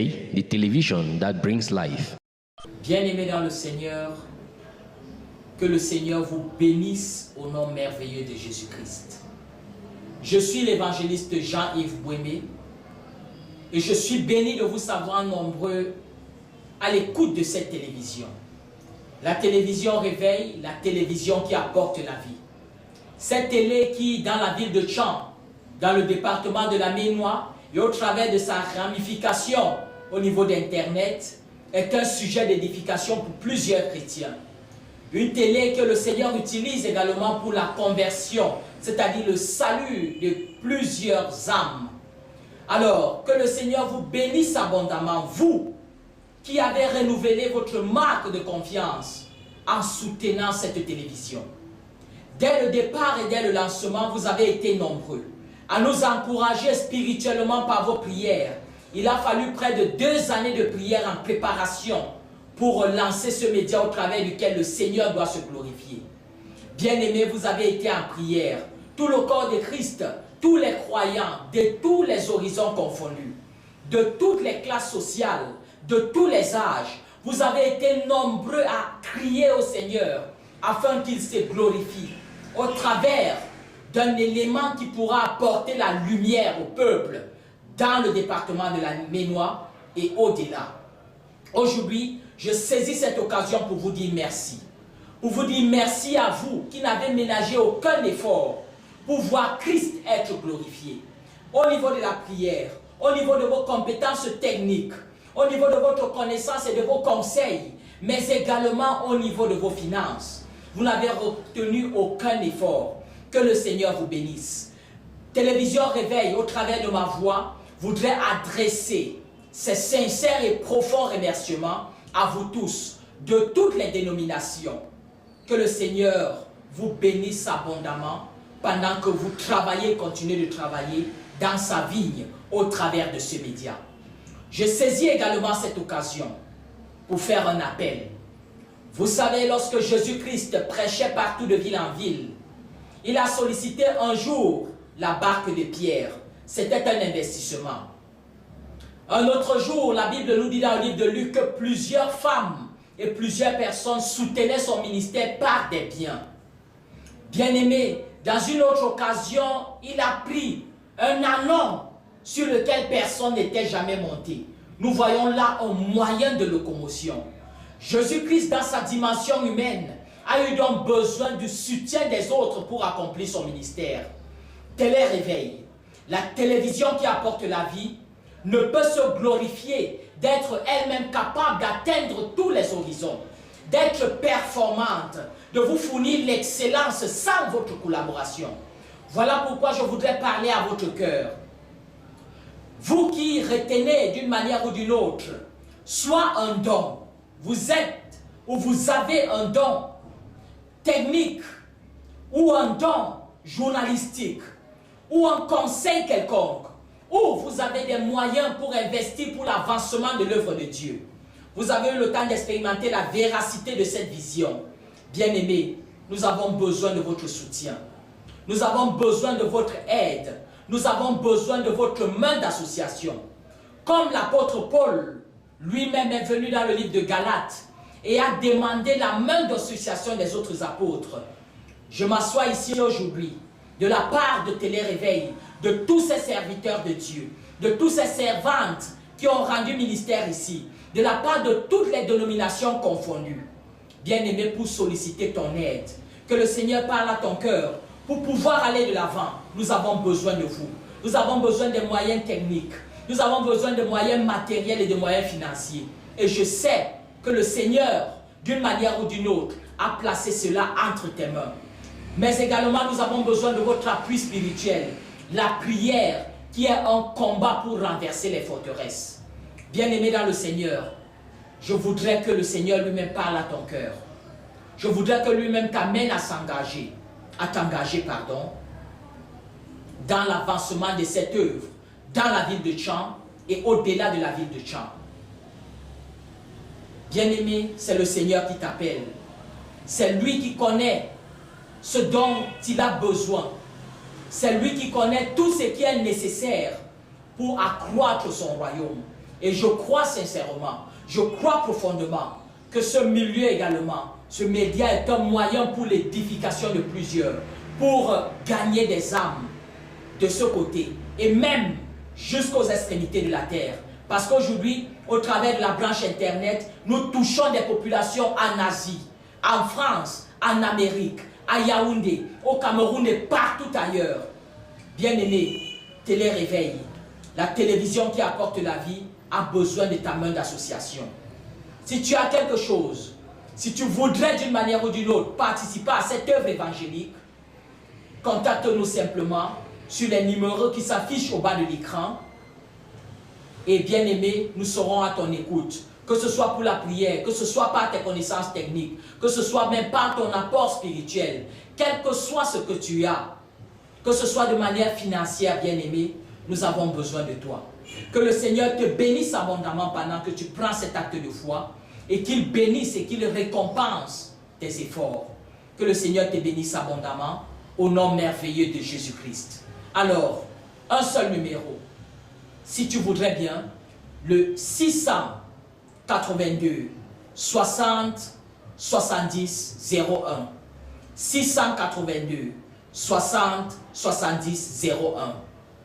Réveil, the television that brings life. Bien-aimés dans le Seigneur, que le Seigneur vous bénisse au nom merveilleux de Jésus-Christ. Je suis l'évangéliste Jean-Yves Bouémé et je suis béni de vous savoir nombreux à l'écoute de cette télévision. La télévision Réveil, la télévision qui apporte la vie. Cette télé qui, dans la ville de Tchang, dans le département de la Ménois et au travers de sa ramification au niveau d'Internet, est un sujet d'édification pour plusieurs chrétiens. Une télé que le Seigneur utilise également pour la conversion, c'est-à-dire le salut de plusieurs âmes. Alors, que le Seigneur vous bénisse abondamment, vous qui avez renouvelé votre marque de confiance en soutenant cette télévision. Dès le départ et dès le lancement, vous avez été nombreux à nous encourager spirituellement par vos prières. Il a fallu près de 2 années de prière en préparation pour lancer ce média au travers duquel le Seigneur doit se glorifier. Bien-aimés, vous avez été en prière. Tout le corps de Christ, tous les croyants, de tous les horizons confondus, de toutes les classes sociales, de tous les âges, vous avez été nombreux à crier au Seigneur afin qu'il se glorifie au travers d'un élément qui pourra apporter la lumière au peuple dans le département de la Ménois et au-delà. Aujourd'hui, je saisis cette occasion pour vous dire merci. Pour vous dire merci à vous qui n'avez ménagé aucun effort pour voir Christ être glorifié. Au niveau de la prière, au niveau de vos compétences techniques, au niveau de votre connaissance et de vos conseils, mais également au niveau de vos finances. Vous n'avez retenu aucun effort. Que le Seigneur vous bénisse. Télévision Réveil, au travers de ma voix, voudrait adresser ces sincères et profonds remerciements à vous tous, de toutes les dénominations. Que le Seigneur vous bénisse abondamment pendant que vous travaillez, continuez de travailler dans sa vigne au travers de ce média. Je saisis également cette occasion pour faire un appel. Vous savez, lorsque Jésus-Christ prêchait partout de ville en ville, il a sollicité un jour la barque de Pierre. C'était un investissement. Un autre jour, la Bible nous dit dans le livre de Luc que plusieurs femmes et plusieurs personnes soutenaient son ministère par des biens. Bien-aimé, dans une autre occasion, il a pris un anon sur lequel personne n'était jamais monté. Nous voyons là un moyen de locomotion. Jésus-Christ, dans sa dimension humaine, a eu donc besoin du soutien des autres pour accomplir son ministère. Télé-Réveil, la télévision qui apporte la vie, ne peut se glorifier d'être elle-même capable d'atteindre tous les horizons, d'être performante, de vous fournir l'excellence sans votre collaboration. Voilà pourquoi je voudrais parler à votre cœur. Vous qui retenez d'une manière ou d'une autre, soit un don, vous êtes ou vous avez un don technique ou un don journalistique ou un conseil quelconque, ou vous avez des moyens pour investir pour l'avancement de l'œuvre de Dieu. Vous avez eu le temps d'expérimenter la véracité de cette vision. Bien-aimés, nous avons besoin de votre soutien. Nous avons besoin de votre aide. Nous avons besoin de votre main d'association. Comme l'apôtre Paul lui-même est venu dans le livre de Galates et a demandé la main d'association des autres apôtres. Je m'assois ici aujourd'hui de la part de Télé-Réveil, de tous ces serviteurs de Dieu, de tous ces servantes qui ont rendu ministère ici, de la part de toutes les dénominations confondues. Bien-aimé, pour solliciter ton aide, que le Seigneur parle à ton cœur, pour pouvoir aller de l'avant, nous avons besoin de vous. Nous avons besoin des moyens techniques, nous avons besoin de moyens matériels et de moyens financiers. Et je sais que le Seigneur, d'une manière ou d'une autre, a placé cela entre tes mains. Mais également, nous avons besoin de votre appui spirituel. La prière qui est un combat pour renverser les forteresses. Bien-aimé dans le Seigneur, je voudrais que le Seigneur lui-même parle à ton cœur. Je voudrais que lui-même t'amène à t'engager, dans l'avancement de cette œuvre, dans la ville de Tchang et au-delà de la ville de Tchang. Bien-aimé, c'est le Seigneur qui t'appelle. C'est lui qui connaît ce dont il a besoin. C'est lui qui connaît tout ce qui est nécessaire pour accroître son royaume. Et je crois sincèrement, je crois profondément que ce milieu également, ce média est un moyen pour l'édification de plusieurs, pour gagner des âmes de ce côté et même jusqu'aux extrémités de la terre. Parce qu'aujourd'hui, au travers de la branche Internet, nous touchons des populations en Asie, en France, en Amérique, à Yaoundé, au Cameroun et partout ailleurs. Bien-aimé, télé-réveil, la télévision qui apporte la vie a besoin de ta main d'association. Si tu as quelque chose, si tu voudrais d'une manière ou d'une autre participer à cette œuvre évangélique, contacte-nous simplement sur les numéros qui s'affichent au bas de l'écran. Et bien aimé, nous serons à ton écoute. Que ce soit pour la prière, que ce soit par tes connaissances techniques, que ce soit même par ton apport spirituel, quel que soit ce que tu as, que ce soit de manière financière, bien aimé, nous avons besoin de toi. Que le Seigneur te bénisse abondamment pendant que tu prends cet acte de foi et qu'il bénisse et qu'il récompense tes efforts. Que le Seigneur te bénisse abondamment au nom merveilleux de Jésus-Christ. Alors, un seul numéro. Si tu voudrais bien, le 682 60 70 01. 682 60 70 01.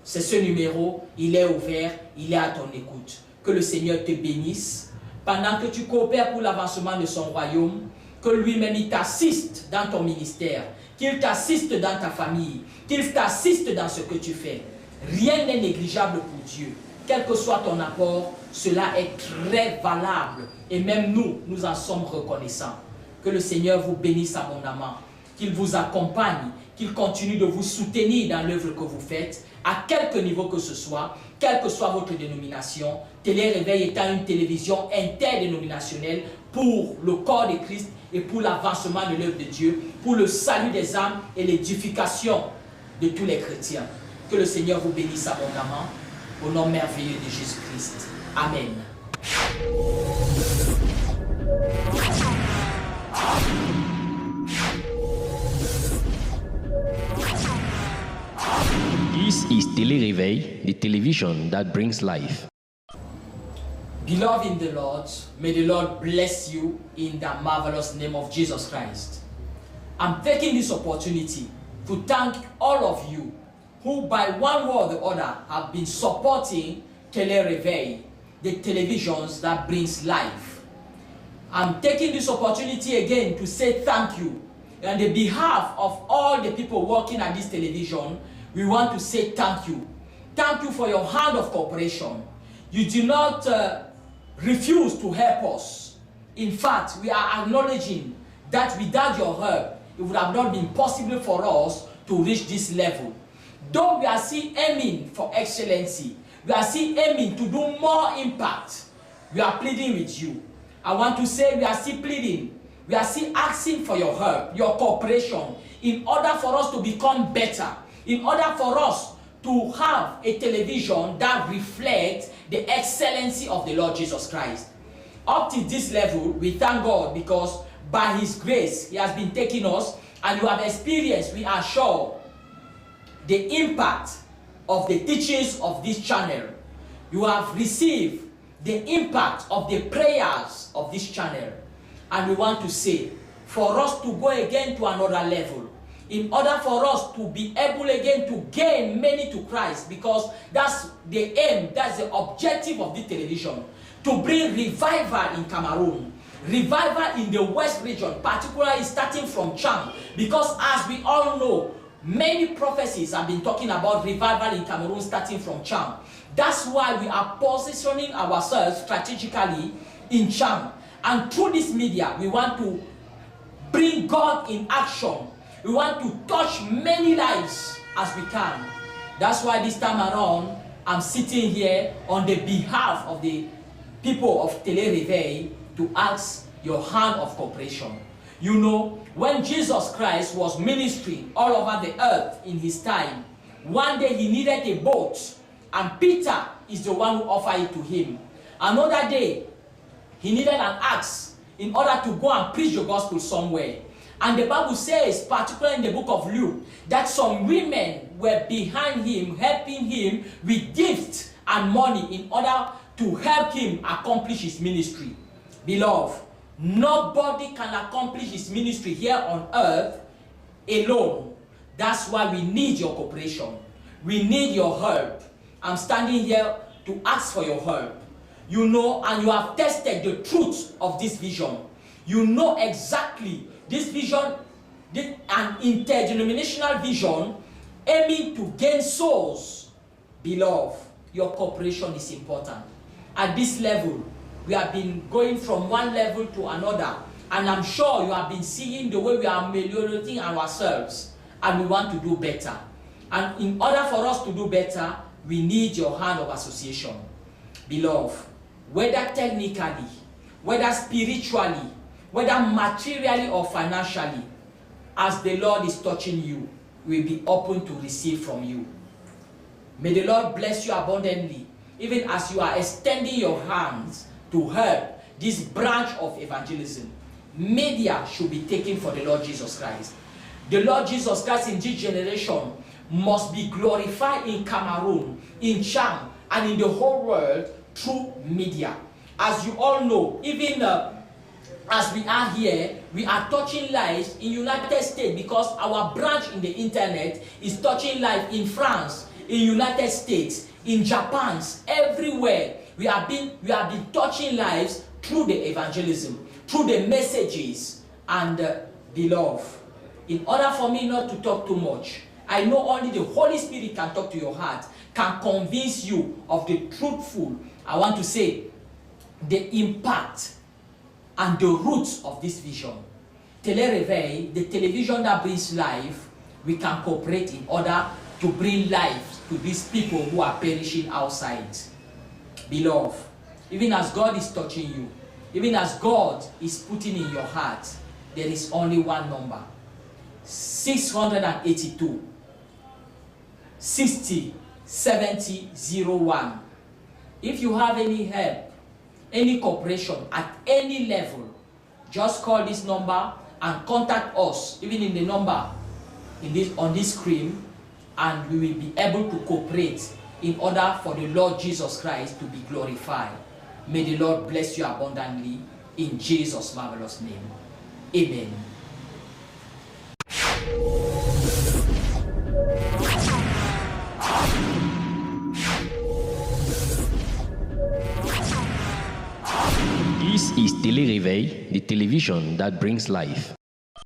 C'est ce numéro, il est ouvert, il est à ton écoute. Que le Seigneur te bénisse pendant que tu coopères pour l'avancement de son royaume, que lui-même il t'assiste dans ton ministère, qu'il t'assiste dans ta famille, qu'il t'assiste dans ce que tu fais. Rien n'est négligeable pour Dieu. Quel que soit ton apport, cela est très valable. Et même nous, nous en sommes reconnaissants. Que le Seigneur vous bénisse abondamment, qu'il vous accompagne, qu'il continue de vous soutenir dans l'œuvre que vous faites, à quelque niveau que ce soit, quelle que soit votre dénomination. Télé-Réveil étant une télévision interdénominationnelle pour le corps de Christ et pour l'avancement de l'œuvre de Dieu, pour le salut des âmes et l'édification de tous les chrétiens. Que le Seigneur vous bénisse abondamment, au nom merveilleux de Jésus-Christ. Amen. This is Télé-Réveil, the television that brings life. Beloved in the Lord, may the Lord bless you in the marvelous name of Jesus Christ. I'm taking this opportunity to thank all of you who by one way or the other have been supporting Télé-Réveil, the televisions that brings life. I'm taking this opportunity again to say thank you. On the behalf of all the people working at this television, we want to say thank you. Thank you for your hand of cooperation. You do not refuse to help us. In fact, we are acknowledging that without your help, it would have not been possible for us to reach this level. Though we are still aiming for excellency, we are still aiming to do more impact, we are pleading with you. I want to say we are still pleading. We are still asking for your help, your cooperation, in order for us to become better, in order for us to have a television that reflects the excellency of the Lord Jesus Christ. Up to this level, we thank God because by His grace, He has been taking us, and you have experienced, we are sure, the impact of the teachings of this channel. You have received the impact of the prayers of this channel. And we want to say, for us to go again to another level, in order for us to be able again to gain many to Christ, because that's the aim, that's the objective of this television, to bring revival in Cameroon, revival in the West region, particularly starting from Cham, because as we all know, many prophecies have been talking about revival in Cameroon starting from Cham. That's why we are positioning ourselves strategically in Cham. And through this media, we want to bring God in action. We want to touch many lives as we can. That's why this time around, I'm sitting here on the behalf of the people of Télé-Réveil to ask your hand of cooperation. You know, when Jesus Christ was ministering all over the earth in His time, one day He needed a boat, and Peter is the one who offered it to Him. Another day, He needed an axe in order to go and preach the gospel somewhere. And the Bible says, particularly in the book of Luke, that some women were behind Him, helping Him with gifts and money in order to help him accomplish his ministry. Beloved, nobody can accomplish his ministry here on earth alone. That's why we need your cooperation. We need your help. I'm standing here to ask for your help. You know, and you have tested the truth of this vision. You know exactly this vision, an interdenominational vision aiming to gain souls. Beloved, your cooperation is important. At this level, we have been going from one level to another, and I'm sure you have been seeing the way we are ameliorating ourselves, and we want to do better. And in order for us to do better, we need your hand of association. Beloved, whether technically, whether spiritually, whether materially or financially, as the Lord is touching you, we'll be open to receive from you. May the Lord bless you abundantly, even as you are extending your hands to help this branch of evangelism. Media should be taken for the Lord Jesus Christ. The Lord Jesus Christ in this generation must be glorified in Cameroon, in Cham, and in the whole world through media. As you all know, even as we are here, we are touching lives in United States, because our branch in the internet is touching lives in France, in United States, in Japan, everywhere. We have been touching lives through the evangelism, through the messages. And beloved, in order for me not to talk too much, I know only the Holy Spirit can talk to your heart, can convince you of the truthful, I want to say, the impact and the roots of this vision. Télé-Réveil, the television that brings life, we can cooperate in order to bring life to these people who are perishing outside. Beloved, even as God is touching you, even as God is putting in your heart, there is only one number: 682 60 70 01. If you have any help, any cooperation at any level, just call this number and contact us, even in the number on this screen, and we will be able to cooperate in order for the Lord Jesus Christ to be glorified. May the Lord bless you abundantly in Jesus' marvelous name. Amen. This is Télé-Réveil, the television that brings life.